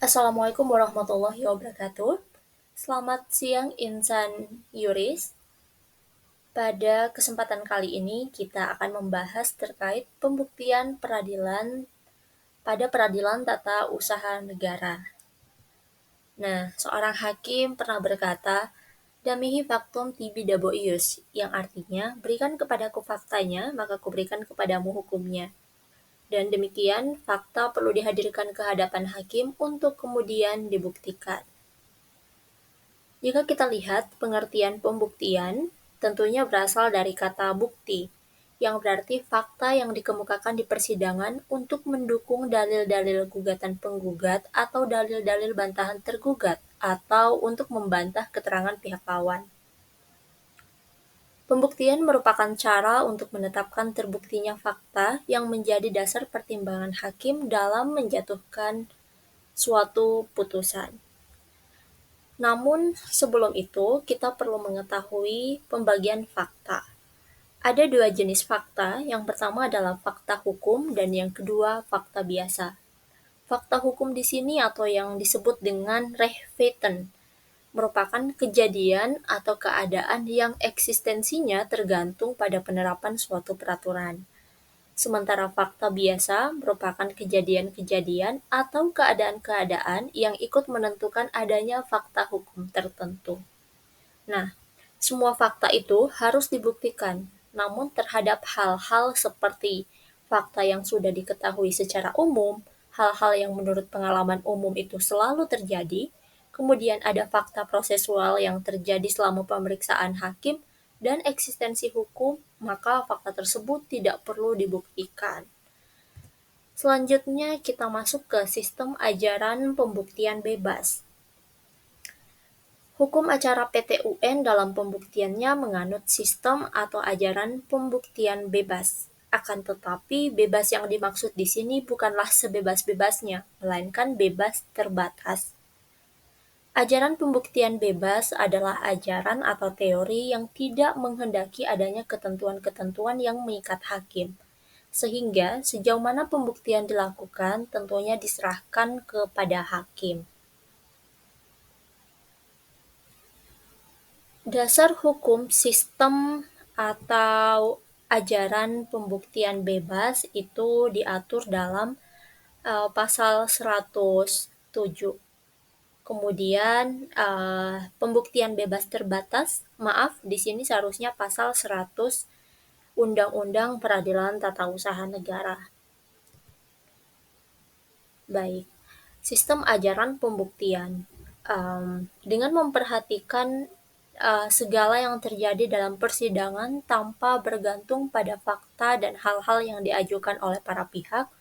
Assalamualaikum warahmatullahi wabarakatuh. Selamat siang insan Yuris. Pada kesempatan kali ini kita akan membahas terkait pembuktian peradilan pada peradilan tata usaha negara. Nah, seorang hakim pernah berkata, "Damihi factum tibi dabo ius", yang artinya, "Berikan kepadaku faktanya, maka kuberikan kepadamu hukumnya." Dan demikian, fakta perlu dihadirkan ke hadapan hakim untuk kemudian dibuktikan. Jika kita lihat pengertian pembuktian, tentunya berasal dari kata bukti, yang berarti fakta yang dikemukakan di persidangan untuk mendukung dalil-dalil gugatan penggugat atau dalil-dalil bantahan tergugat, atau untuk membantah keterangan pihak lawan. Pembuktian merupakan cara untuk menetapkan terbuktinya fakta yang menjadi dasar pertimbangan hakim dalam menjatuhkan suatu putusan. Namun, sebelum itu, kita perlu mengetahui pembagian fakta. Ada dua jenis fakta, yang pertama adalah fakta hukum dan yang kedua fakta biasa. Fakta hukum di sini atau yang disebut dengan Rechtsfeiten merupakan kejadian atau keadaan yang eksistensinya tergantung pada penerapan suatu peraturan. Sementara fakta biasa merupakan kejadian-kejadian atau keadaan-keadaan yang ikut menentukan adanya fakta hukum tertentu. Nah, semua fakta itu harus dibuktikan, namun terhadap hal-hal seperti fakta yang sudah diketahui secara umum, hal-hal yang menurut pengalaman umum itu selalu terjadi, kemudian ada fakta prosesual yang terjadi selama pemeriksaan hakim, dan eksistensi hukum, maka fakta tersebut tidak perlu dibuktikan. Selanjutnya kita masuk ke sistem ajaran pembuktian bebas. Hukum acara PT UN dalam pembuktiannya menganut sistem atau ajaran pembuktian bebas. Akan tetapi, bebas yang dimaksud di sini bukanlah sebebas-bebasnya, melainkan bebas terbatas. Ajaran pembuktian bebas adalah ajaran atau teori yang tidak menghendaki adanya ketentuan-ketentuan yang mengikat hakim, sehingga sejauh mana pembuktian dilakukan tentunya diserahkan kepada hakim. Dasar hukum sistem atau ajaran pembuktian bebas itu diatur dalam pasal 107. Kemudian pembuktian bebas terbatas, maaf di sini seharusnya pasal 100 Undang-Undang Peradilan Tata Usaha Negara. Baik, sistem ajaran pembuktian. Dengan memperhatikan segala yang terjadi dalam persidangan tanpa bergantung pada fakta dan hal-hal yang diajukan oleh para pihak,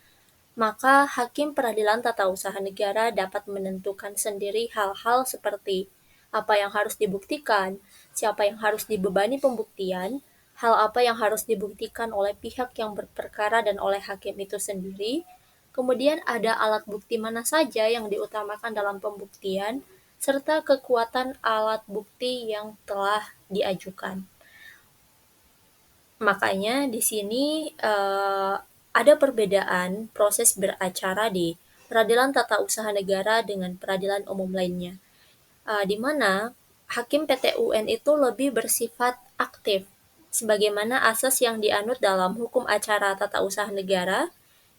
maka hakim peradilan tata usaha negara dapat menentukan sendiri hal-hal seperti apa yang harus dibuktikan, siapa yang harus dibebani pembuktian, hal apa yang harus dibuktikan oleh pihak yang berperkara dan oleh hakim itu sendiri, kemudian ada alat bukti mana saja yang diutamakan dalam pembuktian, serta kekuatan alat bukti yang telah diajukan. Makanya di sini ada perbedaan proses beracara di peradilan tata usaha negara dengan peradilan umum lainnya, di mana hakim PT UN itu lebih bersifat aktif, sebagaimana asas yang dianut dalam hukum acara tata usaha negara,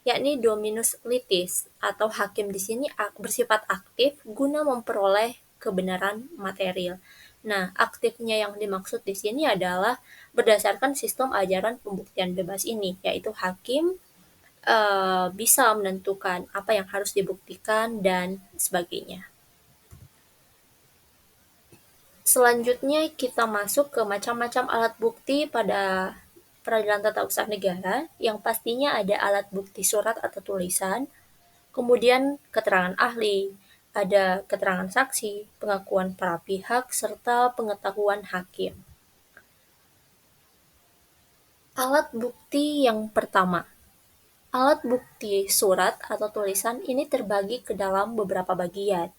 yakni dominus litis, atau hakim di sini bersifat aktif guna memperoleh kebenaran material. Nah, aktifnya yang dimaksud di sini adalah berdasarkan sistem ajaran pembuktian bebas ini, yaitu hakim bisa menentukan apa yang harus dibuktikan dan sebagainya. Selanjutnya kita masuk ke macam-macam alat bukti pada peradilan tata usaha negara, yang pastinya ada alat bukti surat atau tulisan, kemudian keterangan ahli, ada keterangan saksi, pengakuan para pihak, serta pengetahuan hakim. Alat bukti yang pertama. Alat bukti surat atau tulisan ini terbagi ke dalam beberapa bagian.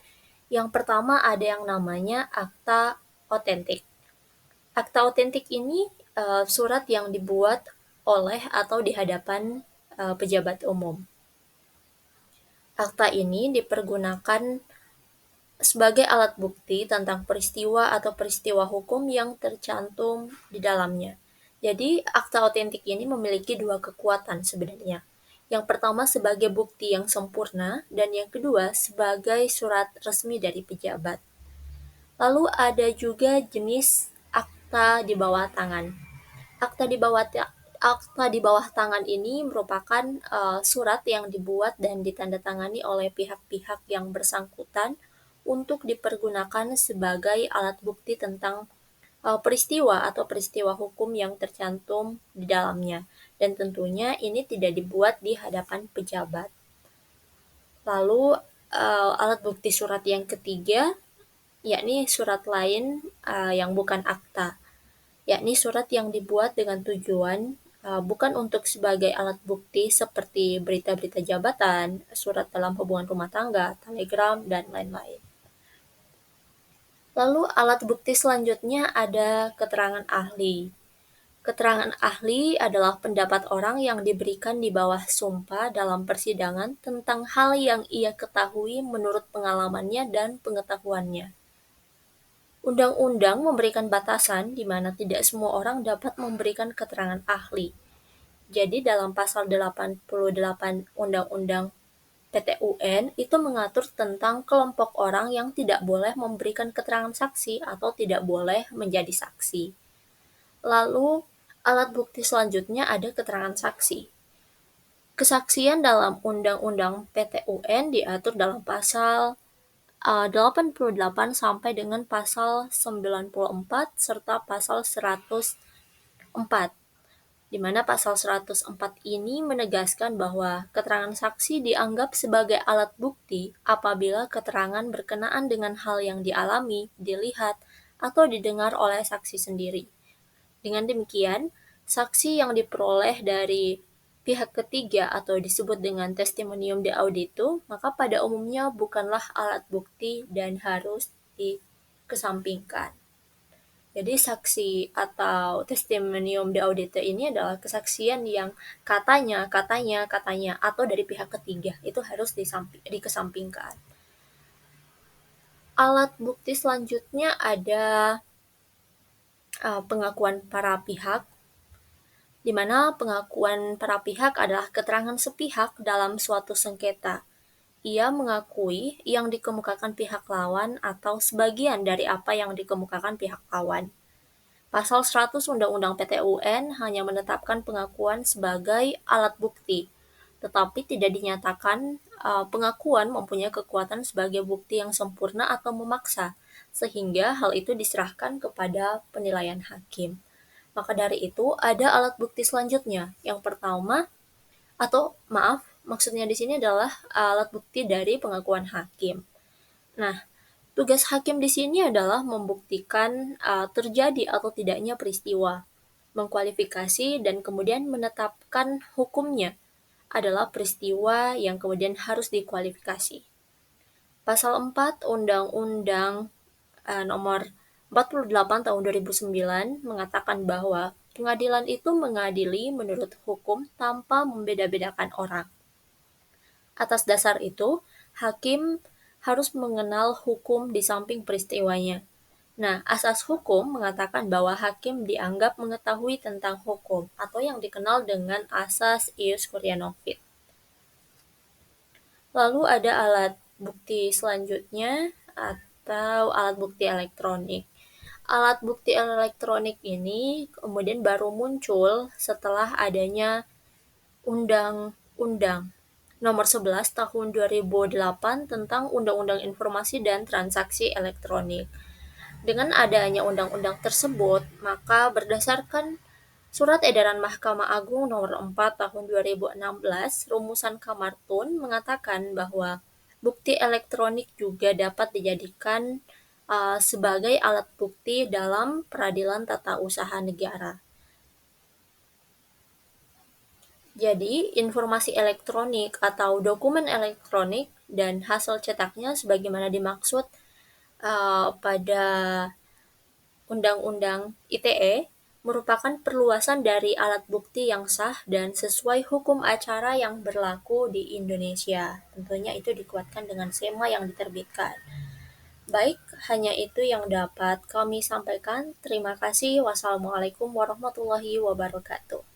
Yang pertama ada yang namanya akta otentik. Akta otentik ini surat yang dibuat oleh atau di hadapan pejabat umum. Akta ini dipergunakan sebagai alat bukti tentang peristiwa atau peristiwa hukum yang tercantum di dalamnya. Jadi, akta otentik ini memiliki dua kekuatan sebenarnya. Yang pertama sebagai bukti yang sempurna, dan yang kedua sebagai surat resmi dari pejabat. Lalu ada juga jenis akta di bawah tangan. Akta di bawah Akta di bawah tangan ini merupakan surat yang dibuat dan ditandatangani oleh pihak-pihak yang bersangkutan untuk dipergunakan sebagai alat bukti tentang peristiwa atau peristiwa hukum yang tercantum di dalamnya. Dan tentunya ini tidak dibuat di hadapan pejabat. Lalu alat bukti surat yang ketiga, yakni surat lain yang bukan akta, yakni surat yang dibuat dengan tujuan bukan untuk sebagai alat bukti seperti berita-berita jabatan, surat dalam hubungan rumah tangga, telegram, dan lain-lain. Lalu alat bukti selanjutnya ada keterangan ahli. Keterangan ahli adalah pendapat orang yang diberikan di bawah sumpah dalam persidangan tentang hal yang ia ketahui menurut pengalamannya dan pengetahuannya. Undang-undang memberikan batasan di mana tidak semua orang dapat memberikan keterangan ahli. Jadi dalam pasal 88 Undang-Undang PTUN itu mengatur tentang kelompok orang yang tidak boleh memberikan keterangan saksi atau tidak boleh menjadi saksi. Lalu alat bukti selanjutnya ada keterangan saksi. Kesaksian dalam Undang-Undang PTUN diatur dalam pasal 88 sampai dengan pasal 94 serta pasal 104, di mana pasal 104 ini menegaskan bahwa keterangan saksi dianggap sebagai alat bukti apabila keterangan berkenaan dengan hal yang dialami, dilihat, atau didengar oleh saksi sendiri. Dengan demikian, saksi yang diperoleh dari pihak ketiga atau disebut dengan testimonium de audito, maka pada umumnya bukanlah alat bukti dan harus dikesampingkan. Jadi saksi atau testimonium de audito ini adalah kesaksian yang katanya atau dari pihak ketiga, itu harus dikesampingkan. Alat bukti selanjutnya ada pengakuan para pihak, di mana pengakuan para pihak adalah keterangan sepihak dalam suatu sengketa. Ia mengakui yang dikemukakan pihak lawan atau sebagian dari apa yang dikemukakan pihak lawan. Pasal 100 Undang-Undang PTUN hanya menetapkan pengakuan sebagai alat bukti, tetapi tidak dinyatakan pengakuan mempunyai kekuatan sebagai bukti yang sempurna atau memaksa, sehingga hal itu diserahkan kepada penilaian hakim. Maka dari itu, ada alat bukti selanjutnya. Yang pertama, maksudnya di sini adalah alat bukti dari pengakuan hakim. Nah, tugas hakim di sini adalah membuktikan terjadi atau tidaknya peristiwa, mengkualifikasi dan kemudian menetapkan hukumnya adalah peristiwa yang kemudian harus dikualifikasi. Pasal 4 Undang-Undang nomor 48 tahun 2009 mengatakan bahwa pengadilan itu mengadili menurut hukum tanpa membeda-bedakan orang. Atas dasar itu, hakim harus mengenal hukum di samping peristiwanya. Nah, asas hukum mengatakan bahwa hakim dianggap mengetahui tentang hukum atau yang dikenal dengan asas ius curia novit. Lalu ada alat bukti selanjutnya atau alat bukti elektronik. Alat bukti elektronik ini kemudian baru muncul setelah adanya Undang-Undang Nomor 11 Tahun 2008 tentang Undang-Undang Informasi dan Transaksi Elektronik. Dengan adanya undang-undang tersebut, maka berdasarkan Surat Edaran Mahkamah Agung Nomor 4 Tahun 2016, Rumusan Kamartun mengatakan bahwa bukti elektronik juga dapat dijadikan sebagai alat bukti dalam peradilan tata usaha negara. Jadi, informasi elektronik atau dokumen elektronik dan hasil cetaknya sebagaimana dimaksud pada Undang-Undang ITE merupakan perluasan dari alat bukti yang sah dan sesuai hukum acara yang berlaku di Indonesia. Tentunya itu dikuatkan dengan SEMA yang diterbitkan. Baik, hanya itu yang dapat kami sampaikan. Terima kasih. Wassalamualaikum warahmatullahi wabarakatuh.